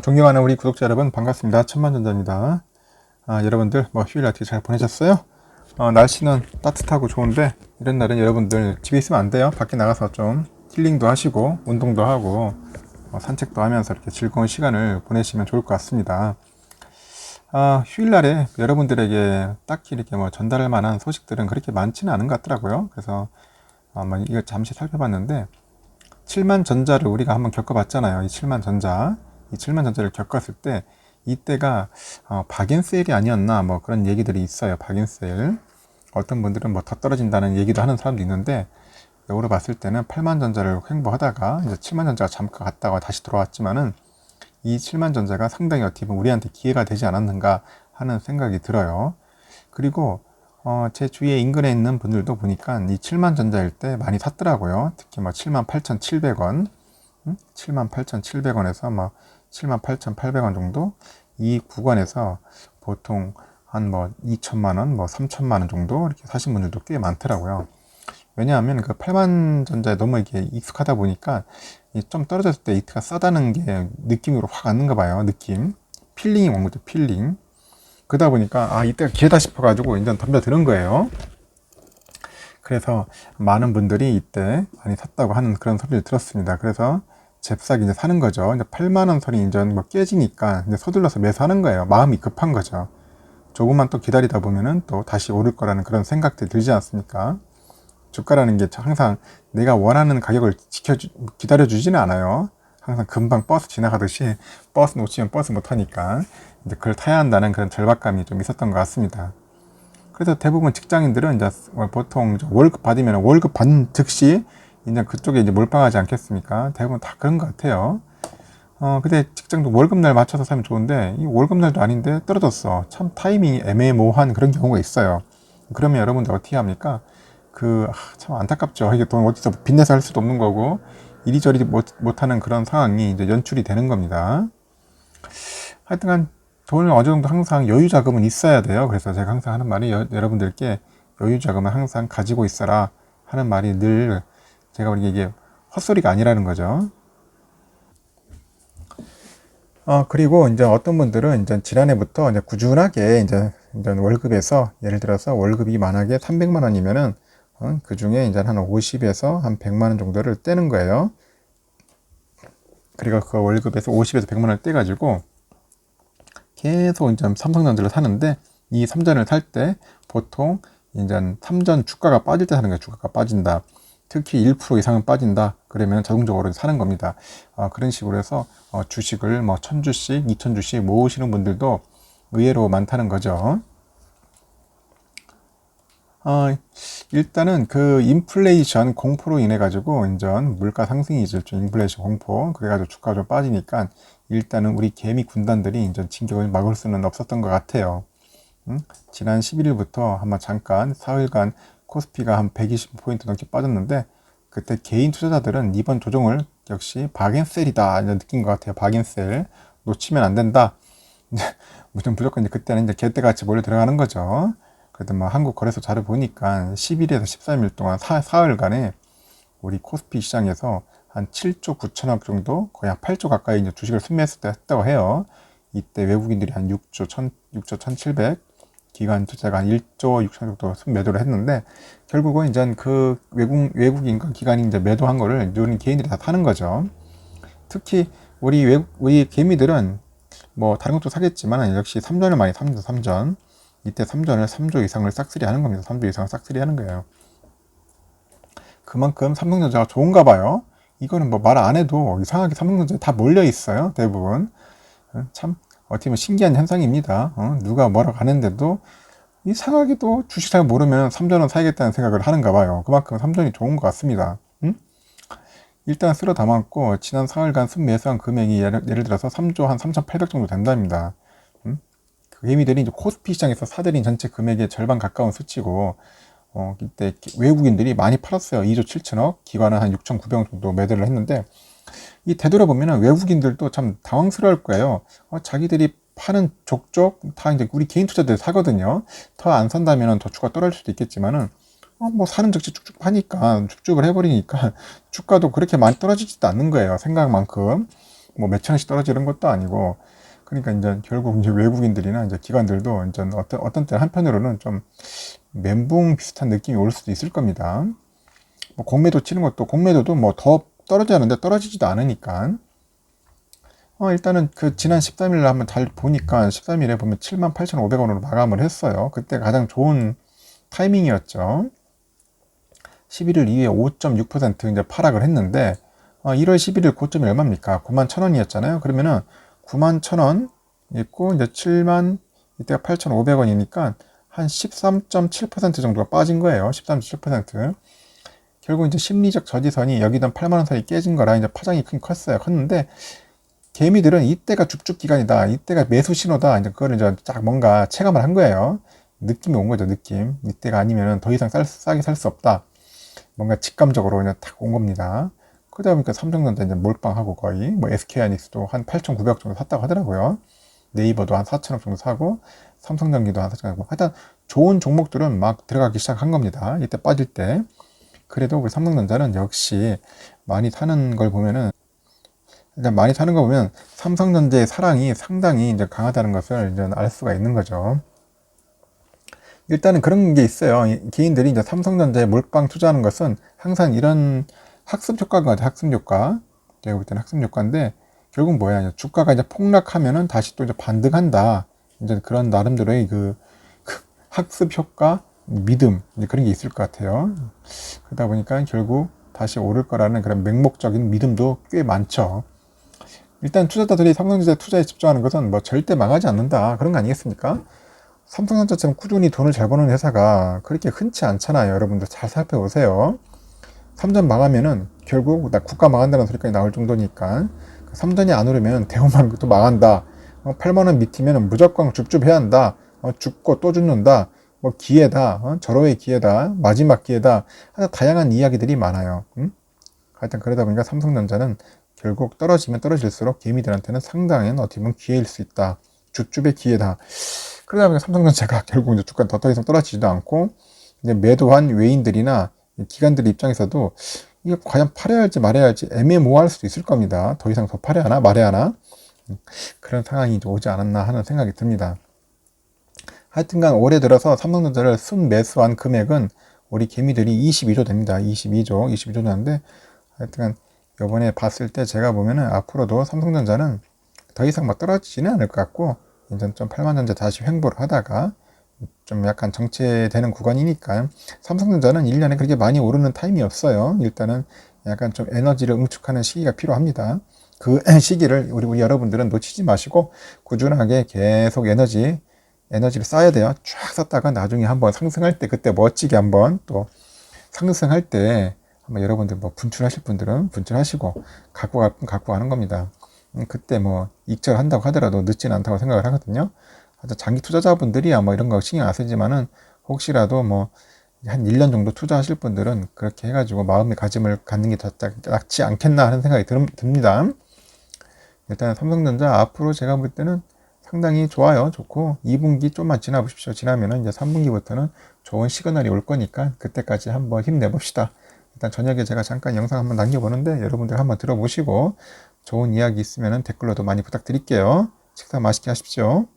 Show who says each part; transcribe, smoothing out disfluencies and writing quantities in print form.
Speaker 1: 존경하는 우리 구독자 여러분 반갑습니다. 천만전자입니다. 여러분들 휴일 어떻게 잘 보내셨어요? 날씨는 따뜻하고 좋은데 이런 날은 여러분들 집에 있으면 안 돼요. 밖에 나가서 좀 힐링도 하시고 운동도 하고 산책도 하면서 이렇게 즐거운 시간을 보내시면 좋을 것 같습니다. 휴일날에 여러분들에게 딱히 이렇게 전달할 만한 소식들은 그렇게 많지는 않은 것 같더라고요. 그래서 이거 잠시 살펴봤는데 7만 전자를 우리가 한번 겪어봤잖아요. 이 7만 전자. 이 7만 전자를 겪었을 때 이때가 박앤세일이 아니었나 그런 얘기들이 있어요. 박앤세일. 어떤 분들은 더 떨어진다는 얘기도 하는 사람도 있는데 역으로 봤을 때는 8만 전자를 횡보하다가 이제 7만 전자가 잠깐 갔다가 다시 돌아왔지만은 이 7만 전자가 상당히 어떻게 보면 우리한테 기회가 되지 않았는가 하는 생각이 들어요. 그리고 제 주위에 인근에 있는 분들도 보니까 이 7만 전자일 때 많이 샀더라고요. 특히 78,700원, 78,700원에서 78,800원 정도 이 구간에서 보통 한 2천만 원, 3천만 원 정도 이렇게 사신 분들도 꽤 많더라고요. 왜냐하면 그 8만 전자에 너무 이게 익숙하다 보니까 좀 떨어졌을 때 이트가 싸다는 게 느낌으로 확 왔는가 봐요. 느낌. 필링이 온 거죠. 필링. 그러다 보니까 이때가 기회다 싶어가지고 이제 덤벼드는 거예요. 그래서 많은 분들이 이때 많이 샀다고 하는 그런 소리를 들었습니다. 그래서 잽싸게 이제 사는 거죠. 이제 8만 원 선이 이제 깨지니까 이제 서둘러서 매수하는 거예요. 마음이 급한 거죠. 조금만 또 기다리다 보면은 또 다시 오를 거라는 그런 생각들이 들지 않습니까? 주가라는 게 항상 내가 원하는 가격을 기다려주지는 않아요. 항상 금방 버스 지나가듯이 버스 놓치면 버스 못 타니까 이제 그걸 타야 한다는 그런 절박감이 좀 있었던 것 같습니다. 그래서 대부분 직장인들은 이제 보통 월급 받으면 월급 받는 즉시 이제 그쪽에 이제 몰빵하지 않겠습니까? 대부분 다 그런 것 같아요. 근데 직장도 월급날 맞춰서 사면 좋은데 이 월급날도 아닌데 떨어졌어. 참 타이밍이 애매모호한 그런 경우가 있어요. 그러면 여러분들 어떻게 합니까? 참 안타깝죠. 이게 돈 어디서 빚내서 할 수도 없는 거고 이리저리 못하는 그런 상황이 이제 연출이 되는 겁니다. 하여튼간 돈을 어느 정도 항상 여유 자금은 있어야 돼요. 그래서 제가 항상 하는 말이 여러분들께 여유 자금은 항상 가지고 있어라 하는 말이 늘 제가 우리 이게 헛소리가 아니라는 거죠. 그리고 이제 어떤 분들은 이제 지난해부터 이제 꾸준하게 이제 월급에서 예를 들어서 월급이 만약에 300만 원이면은 그 중에 이제 한 50에서 한 100만 원 정도를 떼는 거예요. 그리고 그 월급에서 50에서 100만 원을 떼가지고 계속 이제 삼성전자를 사는데 이 삼전을 살 때 보통 이제 삼전 주가가 빠질 때 사는 거예요. 주가가 빠진다. 특히 1% 이상은 빠진다. 그러면 자동적으로 사는 겁니다. 그런 식으로 해서 주식을 1000주씩, 2000주씩 모으시는 분들도 의외로 많다는 거죠. 일단은 그 인플레이션 공포로 인해 가지고 인전 물가 상승이 있을 줄 인플레이션 공포 그래가지고 주가가 좀 빠지니까 일단은 우리 개미 군단들이 인전 진격을 막을 수는 없었던 것 같아요. 지난 11일부터 한번 잠깐 사흘간 코스피가 한 120포인트 넘게 빠졌는데 그때 개인 투자자들은 이번 조정을 역시 박앤셀이다 이런 느낀 것 같아요. 박앤셀 놓치면 안 된다. 무조건 그때는 이제 개떼같이 몰려 들어가는 거죠. 그래도 한국 거래소 자료 보니까 10일에서 13일 동안 사흘간에 우리 코스피 시장에서 한 7조 9천억 정도 거의 한 8조 가까이 이제 주식을 순매수했다고 해요. 이때 외국인들이 한 6조 1,700 기관 투자가 한 1조 6천 정도 순매도를 했는데 결국은 이제 그 외국인과 기관이 이제 매도한 거를 누린 개인들이 다 사는 거죠. 특히 우리 개미들은 다른 것도 사겠지만 역시 삼전을 많이 삽니다. 삼전. 이때 삼전을 3조 이상을 싹쓸이 하는 겁니다. 3조 이상을 싹쓸이 하는 거예요. 그만큼 삼성전자가 좋은가 봐요. 이거는 말 안 해도 이상하게 삼성전자에 다 몰려 있어요. 대부분. 참 어떻게 보면 신기한 현상입니다. 누가 뭐라고 하는데도 이상하게도 주식 잘 모르면 삼전은 사야겠다는 생각을 하는가 봐요. 그만큼 삼전이 좋은 것 같습니다. 일단 쓸어 담았고 지난 4일간 순매수한 금액이 예를 들어서 3조 한 3,800 정도 된답니다. 그 개미들이 이제 코스피 시장에서 사들인 전체 금액의 절반 가까운 수치고 이때 외국인들이 많이 팔았어요. 2조 7천억, 기관은 한 6,900억 정도 매도를 했는데 이 되돌아보면 외국인들도 참 당황스러울 거예요. 자기들이 파는 족족 다 이제 우리 개인 투자들 사거든요. 더 안 산다면 더 주가 떨어질 수도 있겠지만은 사는 즉시 쭉쭉 파니까 쭉쭉을 해버리니까 주가도 그렇게 많이 떨어지지도 않는 거예요. 생각만큼. 뭐 몇천 원씩 떨어지는 것도 아니고, 그러니까 이제 결국 이제 외국인들이나 이제 기관들도 이제 어떤 때 한편으로는 좀 멘붕 비슷한 느낌이 올 수도 있을 겁니다. 뭐 공매도 치는 것도, 공매도도 뭐 더 떨어져야 하는데 떨어지지도 않으니까. 일단은 그 지난 13일날 한번 잘 보니까 13일에 보면 78,500원으로 마감을 했어요. 그때 가장 좋은 타이밍이었죠. 11일 이후에 5.6% 이제 파락을 했는데 1월 11일 고점이 얼마입니까? 91,000원이었잖아요. 그러면은 91,000원 있고 이제 7만 이때가 8,500원이니까 한 13.7% 정도가 빠진 거예요. 13.7%. 결국 이제 심리적 저지선이 여기던 8만 원 사이 깨진 거라 이제 파장이 컸어요. 컸는데 개미들은 이때가 죽죽 기간이다. 이때가 매수 신호다. 이제 그거를 이제 딱 뭔가 체감을 한 거예요. 느낌이 온 거죠. 느낌. 이때가 아니면은 더 이상 싸게 살 수 없다. 뭔가 직감적으로 그냥 탁 온 겁니다. 그러다 보니까 삼성전자 이제 몰빵하고 거의 뭐 SK하이닉스도 한 8,900억 정도 샀다고 하더라고요. 네이버도 한 4천억 정도 사고 삼성전기도 한 4천억 사고 하여튼 좋은 종목들은 막 들어가기 시작한 겁니다. 이때 빠질 때. 그래도 우리 삼성전자는 역시 많이 사는 걸 보면은 일단 많이 사는 거 보면 삼성전자의 사랑이 상당히 이제 강하다는 것을 이제 알 수가 있는 거죠. 일단은 그런 게 있어요. 개인들이 이제 삼성전자에 몰빵 투자하는 것은 항상 이런 학습 효과가 같아요. 학습 효과. 제가 볼 때는 학습 효과인데, 결국 뭐야. 주가가 이제 폭락하면은 다시 또 이제 반등한다. 이제 그런 나름대로의 그 학습 효과, 믿음, 이제 그런 게 있을 것 같아요. 그러다 보니까 결국 다시 오를 거라는 그런 맹목적인 믿음도 꽤 많죠. 일단 투자자들이 삼성전자 투자에 집중하는 것은 뭐 절대 망하지 않는다. 그런 거 아니겠습니까? 삼성전자처럼 꾸준히 돈을 잘 버는 회사가 그렇게 흔치 않잖아요. 여러분들 잘 살펴보세요. 삼전 망하면은 결국 나 국가 망한다는 소리까지 나올 정도니까 삼전이 안 오르면 대우만 또 망한다. 8만원 밑이면 무조건 줍줍해야 한다. 죽고 또 죽는다. 뭐 기회다. 절호의 기회다. 마지막 기회다. 하여튼 다양한 이야기들이 많아요. 하여튼 그러다 보니까 삼성전자는 결국 떨어지면 떨어질수록 개미들한테는 상당한 어떻게 보면 기회일 수 있다. 줍줍의 기회다. 그러다 보니까 삼성전자가 결국 이제 주가가 더 이상 떨어지지도 않고 이제 매도한 외인들이나 기관들 입장에서도 이게 과연 팔아야 할지 말아야 할지 애매모호할 수도 있을 겁니다. 더 이상 더 팔아야 하나 말아야 하나 그런 상황이 오지 않았나 하는 생각이 듭니다. 하여튼간 올해 들어서 삼성전자를 순매수한 금액은 우리 개미들이 22조 됩니다. 22조 되는데 하여튼간 요번에 봤을 때 제가 보면은 앞으로도 삼성전자는 더 이상 막 떨어지지는 않을 것 같고 이제 좀 8만전자 다시 횡보를 하다가 좀 약간 정체되는 구간이니까 삼성전자는 1년에 그렇게 많이 오르는 타임이 없어요. 일단은 약간 좀 에너지를 응축하는 시기가 필요합니다. 그 시기를 우리 여러분들은 놓치지 마시고 꾸준하게 계속 에너지를 쌓아야 돼요. 쫙 쌓다가 나중에 한번 상승할 때 그때 멋지게 한번 또 상승할 때 한번 여러분들 뭐 분출하실 분들은 분출하시고 갖고 가는 겁니다. 그때 뭐 익절한다고 하더라도 늦지는 않다고 생각을 하거든요. 하여튼 장기 투자자분들이야 뭐 이런 거 신경 안 쓰지만은 혹시라도 뭐 한 1년 정도 투자하실 분들은 그렇게 해가지고 마음의 가짐을 갖는 게 더 낫지 않겠나 하는 생각이 듭니다. 일단 삼성전자 앞으로 제가 볼 때는 상당히 좋아요. 좋고 2분기 좀만 지나보십시오. 지나면은 이제 3분기부터는 좋은 시그널이 올 거니까 그때까지 한번 힘내봅시다. 일단 저녁에 제가 잠깐 영상 한번 남겨보는데 여러분들 한번 들어보시고 좋은 이야기 있으면 댓글로도 많이 부탁드릴게요. 식사 맛있게 하십시오.